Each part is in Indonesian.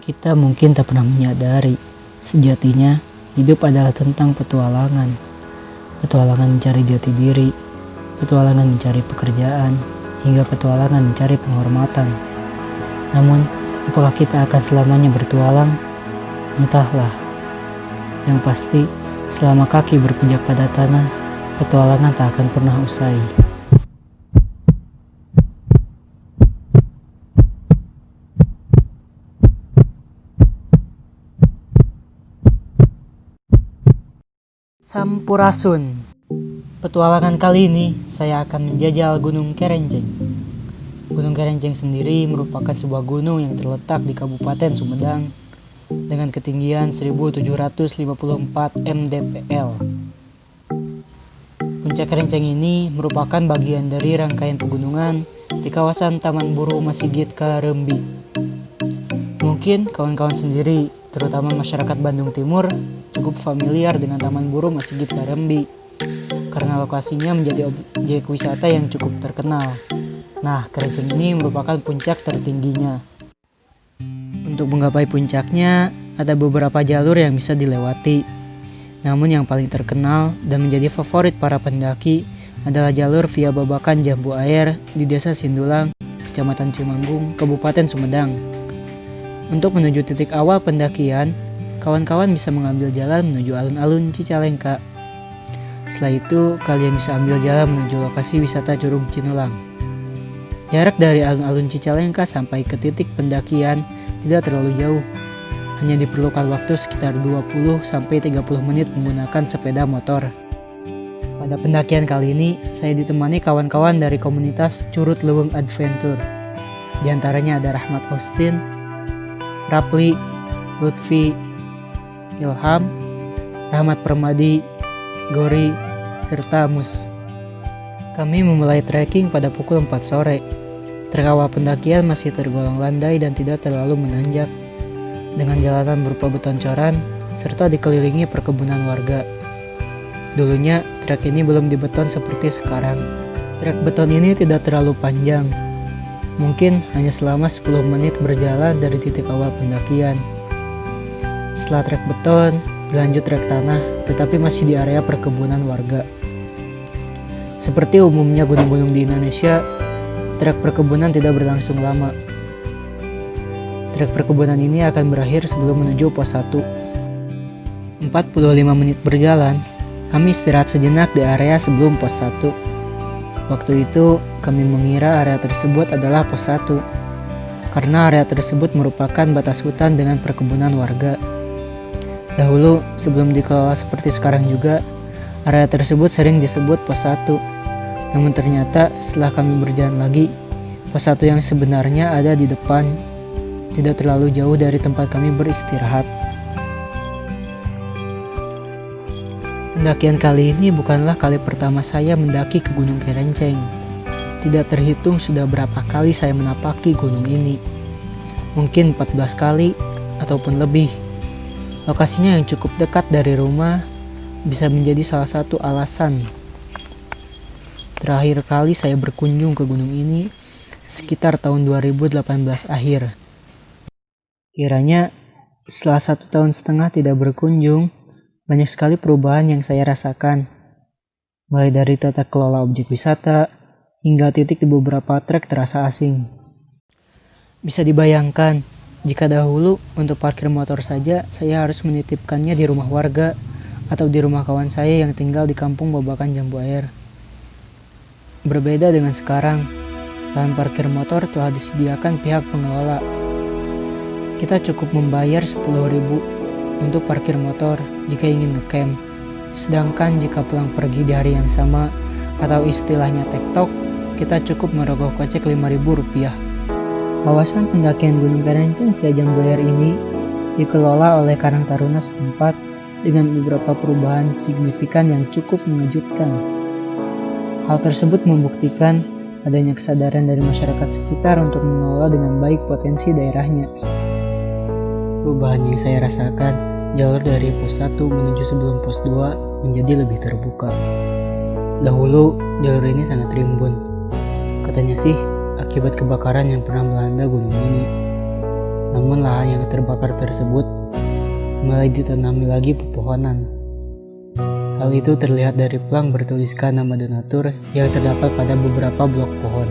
Kita mungkin tak pernah menyadari, sejatinya hidup adalah tentang petualangan. Petualangan mencari jati diri, petualangan mencari pekerjaan, hingga petualangan mencari penghormatan. Namun, apakah kita akan selamanya bertualang? Entahlah. Yang pasti, selama kaki berpijak pada tanah, petualangan tak akan pernah usai. Sampurasun. Petualangan kali ini saya akan menjajal Gunung Kerenceng. Gunung Kerenceng sendiri merupakan sebuah gunung yang terletak di Kabupaten Sumedang dengan ketinggian 1754 mdpl. Puncak Kerenceng ini merupakan bagian dari rangkaian pegunungan di kawasan Taman Buru Masigit Karembi. Mungkin kawan-kawan sendiri, terutama masyarakat Bandung Timur, cukup familiar dengan Taman Buru Masigit Karembi karena lokasinya menjadi objek wisata yang cukup terkenal. Nah, Kerenceng ini merupakan puncak tertingginya. Untuk menggapai puncaknya, ada beberapa jalur yang bisa dilewati. Namun yang paling terkenal dan menjadi favorit para pendaki adalah jalur via Babakan Jambu Air di Desa Sindulang, Kecamatan Cimanggung, Kabupaten Sumedang. Untuk menuju titik awal pendakian, kawan-kawan bisa mengambil jalan menuju alun-alun Cicalengka. Setelah itu, kalian bisa ambil jalan menuju lokasi wisata Curug Cinulang. Jarak dari alun-alun Cicalengka sampai ke titik pendakian tidak terlalu jauh. Hanya diperlukan waktu sekitar 20-30 menit menggunakan sepeda motor. Pada pendakian kali ini, saya ditemani kawan-kawan dari komunitas Curut Leuweung Adventure. Di antaranya ada Rahmat Austin, Rapli, Lutfi, Ilham, Rahmat Permadi, Gori, serta Mus. Kami memulai trekking pada pukul 4 sore. Trek awal pendakian masih tergolong landai dan tidak terlalu menanjak, dengan jalanan berupa beton coran, serta dikelilingi perkebunan warga. Dulunya, trek ini belum dibeton seperti sekarang. Trek beton ini tidak terlalu panjang. Mungkin hanya selama 10 menit berjalan dari titik awal pendakian. Setelah trek beton, dilanjut trek tanah, tetapi masih di area perkebunan warga. Seperti umumnya gunung-gunung di Indonesia, trek perkebunan tidak berlangsung lama. Trek perkebunan ini akan berakhir sebelum menuju pos 1. 45 menit berjalan, kami istirahat sejenak di area sebelum pos 1. Waktu itu, kami mengira area tersebut adalah pos 1, karena area tersebut merupakan batas hutan dengan perkebunan warga. Dahulu, sebelum dikelola seperti sekarang juga, area tersebut sering disebut pos 1. Namun ternyata setelah kami berjalan lagi, pos 1 yang sebenarnya ada di depan, tidak terlalu jauh dari tempat kami beristirahat. Pendakian kali ini bukanlah kali pertama saya mendaki ke Gunung Kerenceng. Tidak terhitung sudah berapa kali saya menapaki gunung ini. Mungkin 14 kali ataupun lebih. Lokasinya yang cukup dekat dari rumah bisa menjadi salah satu alasan. Terakhir kali saya berkunjung ke gunung ini sekitar tahun 2018 akhir. Kiranya setelah 1,5 tahun tidak berkunjung, banyak sekali perubahan yang saya rasakan. Mulai dari tata kelola objek wisata, hingga titik di beberapa trek terasa asing. Bisa dibayangkan, jika dahulu untuk parkir motor saja saya harus menitipkannya di rumah warga atau di rumah kawan saya yang tinggal di kampung Babakan Jambu Air. Berbeda dengan sekarang, lahan parkir motor telah disediakan pihak pengelola. Kita cukup membayar 10.000 untuk parkir motor jika ingin ngecamp. Sedangkan jika pulang pergi di hari yang sama atau istilahnya tektok, kita cukup merogoh kocek Rp5.000. Kawasan pendakian Gunung Kerenceng via Jambu Air ini dikelola oleh Karang Taruna setempat dengan beberapa perubahan signifikan yang cukup mengejutkan. Hal tersebut membuktikan adanya kesadaran dari masyarakat sekitar untuk mengelola dengan baik potensi daerahnya. Perubahan yang saya rasakan, jalur dari pos 1 menuju sebelum pos 2 menjadi lebih terbuka. Dahulu, jalur ini sangat rimbun. Katanya sih, akibat kebakaran yang pernah melanda gunung ini. Namun lahan lahan yang terbakar tersebut mulai ditanami lagi pepohonan. Hal itu terlihat dari plang bertuliskan nama donatur yang terdapat pada beberapa blok pohon.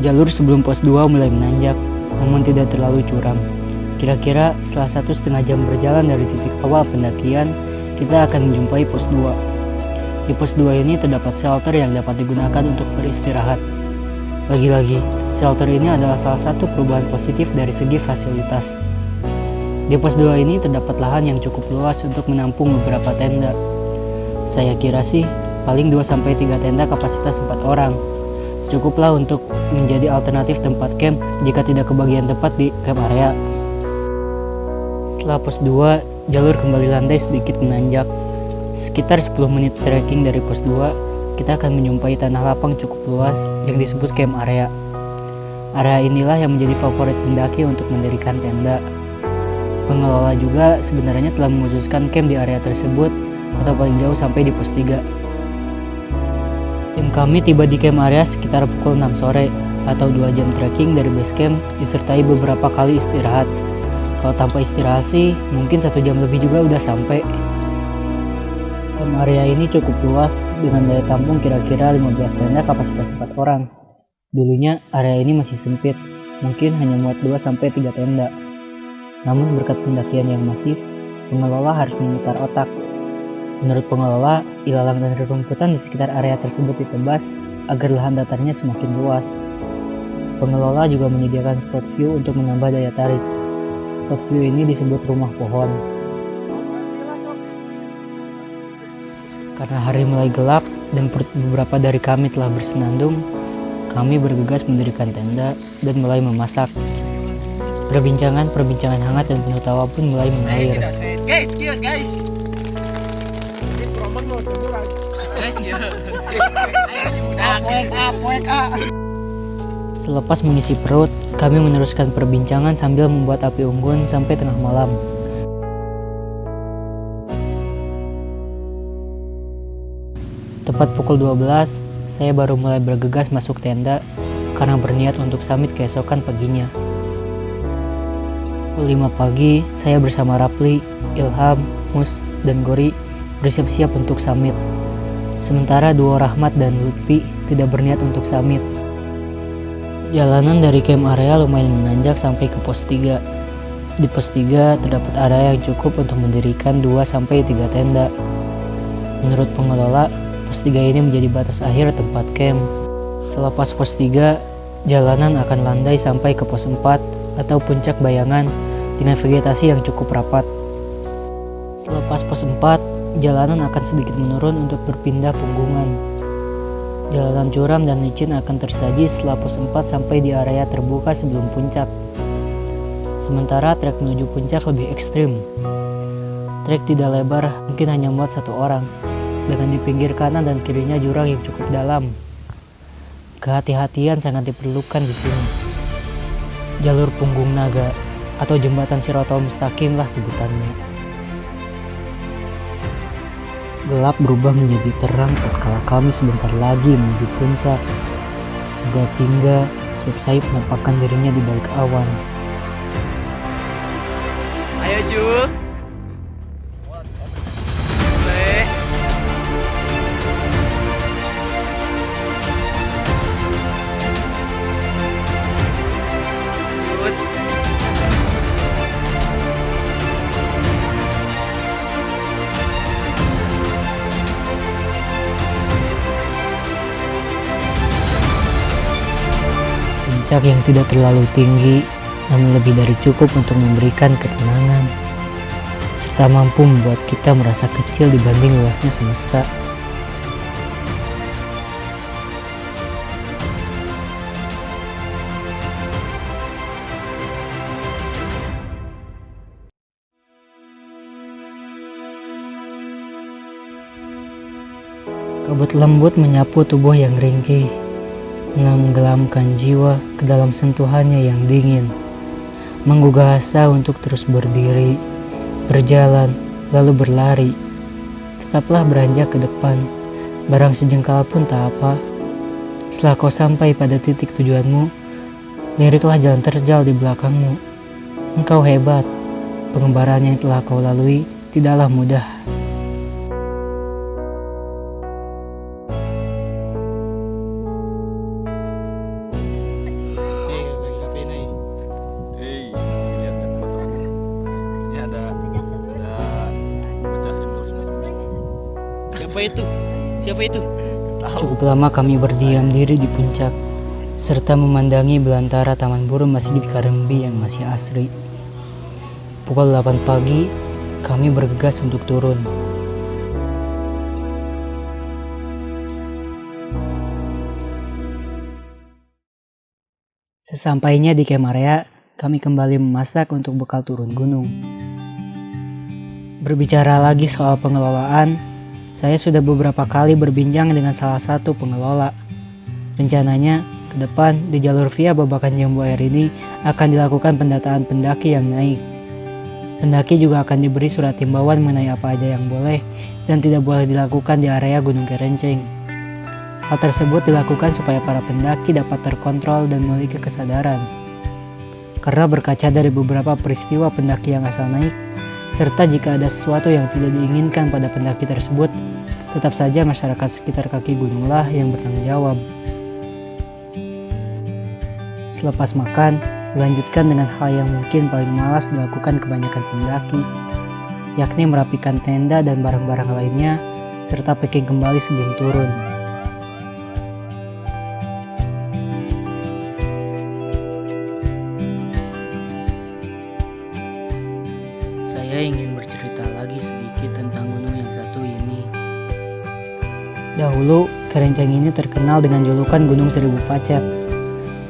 Jalur sebelum pos 2 mulai menanjak, namun tidak terlalu curam. Kira-kira setelah 1,5 jam berjalan dari titik awal pendakian, kita akan menjumpai pos 2. Di pos 2 ini terdapat shelter yang dapat digunakan untuk beristirahat. Lagi-lagi, shelter ini adalah salah satu perubahan positif dari segi fasilitas. Di pos 2 ini terdapat lahan yang cukup luas untuk menampung beberapa tenda. Saya kira sih, paling 2-3 tenda kapasitas 4 orang. Cukuplah untuk menjadi alternatif tempat camp jika tidak kebagian tempat di camp area. Setelah pos 2, jalur kembali landai sedikit menanjak. Sekitar 10 menit trekking dari pos 2, kita akan menjumpai tanah lapang cukup luas yang disebut camp area. Area inilah yang menjadi favorit pendaki untuk mendirikan tenda. Pengelola juga sebenarnya telah mengkhususkan camp di area tersebut atau paling jauh sampai di pos 3. Tim kami tiba di camp area sekitar pukul 6 sore atau 2 jam trekking dari base camp disertai beberapa kali istirahat. Kalau tanpa istirahat sih mungkin 1 jam lebih juga udah sampai. Camp area ini cukup luas dengan daya tampung kira-kira 15 tenda kapasitas 4 orang. Dulunya area ini masih sempit, mungkin hanya muat 2-3 tenda. Namun berkat pendakian yang masif, pengelola harus memutar otak. Menurut pengelola, ilalang dan rerumputan di sekitar area tersebut ditebas agar lahan datarnya semakin luas. Pengelola juga menyediakan spot view untuk menambah daya tarik. Spot view ini disebut rumah pohon. Karena hari mulai gelap dan beberapa dari kami telah bersenandung, kami bergegas mendirikan tenda dan mulai memasak. Perbincangan hangat dan penuh tawa pun mulai mengalir. Guys. Selepas mengisi perut, kami meneruskan perbincangan sambil membuat api unggun sampai tengah malam. Tepat pukul 12, saya baru mulai bergegas masuk tenda karena berniat untuk summit keesokan paginya. Pukul 5 pagi, saya bersama Rapli, Ilham, Mus, dan Gori bersiap-siap untuk summit. Sementara duo Rahmat dan Lutfi tidak berniat untuk summit. Jalanan dari camp area lumayan menanjak sampai ke pos 3. Di pos 3 terdapat area yang cukup untuk mendirikan 2-3 tenda. Menurut pengelola, pos 3 ini menjadi batas akhir tempat camp. Selepas pos 3, jalanan akan landai sampai ke pos 4 atau puncak bayangan dengan vegetasi yang cukup rapat. Selepas pos 4, jalanan akan sedikit menurun untuk berpindah punggungan. Jalanan curam dan licin akan tersaji setelah pos 4 sampai di area terbuka sebelum puncak. Sementara trek menuju puncak lebih ekstrim. Trek tidak lebar, mungkin hanya muat 1 orang, dengan di pinggir kanan dan kirinya jurang yang cukup dalam. Kehati-hatian sangat diperlukan di sini. Jalur punggung naga atau jembatan Sirotol Mustaqim lah sebutannya. Gelap berubah menjadi terang tatkala kami sebentar lagi menuju puncak. Sebuah tingga siap-siap menampakkan dirinya di balik awan. Ayo Jul. Boleh. Jul. Puncak yang tidak terlalu tinggi, namun lebih dari cukup untuk memberikan ketenangan, serta mampu membuat kita merasa kecil dibanding luasnya semesta. Kabut lembut menyapu tubuh yang ringkih, menenggelamkan jiwa ke dalam sentuhannya yang dingin, menggugah asa untuk terus berdiri, berjalan, lalu berlari. Tetaplah beranjak ke depan, barang sejengkal pun tak apa. Setelah kau sampai pada titik tujuanmu, liriklah jalan terjal di belakangmu. Engkau hebat, pengembaraan yang telah kau lalui tidaklah mudah. Lagi ngapain nih? Lihat kan foto. Ini ada bocah yang baru sembuh. Siapa itu? Siapa itu? Cukup lama kami berdiam diri di puncak, serta memandangi belantara Taman Burung Masjid Karembi yang masih asri. Pukul 8 pagi, kami bergegas untuk turun. Sesampainya di Camp Area, kami kembali memasak untuk bekal turun gunung. Berbicara lagi soal pengelolaan, saya sudah beberapa kali berbincang dengan salah satu pengelola. Rencananya, ke depan di jalur via Babakan Jambu Air ini akan dilakukan pendataan pendaki yang naik. Pendaki juga akan diberi surat himbauan mengenai apa aja yang boleh dan tidak boleh dilakukan di area Gunung Kerenceng. Hal tersebut dilakukan supaya para pendaki dapat terkontrol dan memiliki kesadaran. Karena berkaca dari beberapa peristiwa pendaki yang asal naik, serta jika ada sesuatu yang tidak diinginkan pada pendaki tersebut, tetap saja masyarakat sekitar kaki gununglah yang bertanggung jawab. Selepas makan, dilanjutkan dengan hal yang mungkin paling malas dilakukan kebanyakan pendaki, yakni merapikan tenda dan barang-barang lainnya, serta packing kembali sebelum turun. Saya ingin bercerita lagi sedikit tentang gunung yang satu ini. Dahulu, Kerenceng ini terkenal dengan julukan Gunung Seribu Pacet.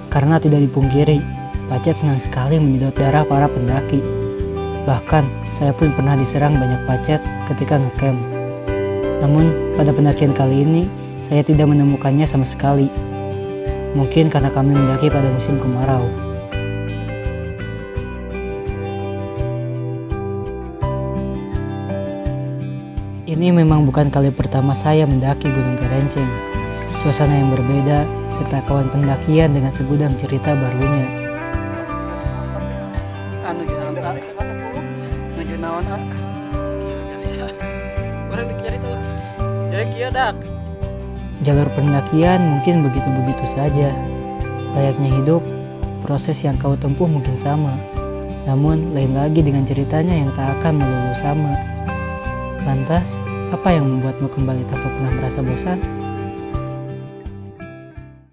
Karena tidak dipungkiri, pacet senang sekali menyedot darah para pendaki. Bahkan, saya pun pernah diserang banyak pacet ketika ngecamp. Namun, pada pendakian kali ini, saya tidak menemukannya sama sekali. Mungkin karena kami mendaki pada musim kemarau. Ini memang bukan kali pertama saya mendaki Gunung Kerenceng. Suasana yang berbeda, serta kawan pendakian dengan segudang cerita barunya. Nuju naon ah? Orang dicari tuh. Jadi kieu dak. Jalur pendakian mungkin begitu-begitu saja. Layaknya hidup, proses yang kau tempuh mungkin sama. Namun lain lagi dengan ceritanya yang tak akan melulu sama. Lantas, apa yang membuatmu kembali tanpa pernah merasa bosan?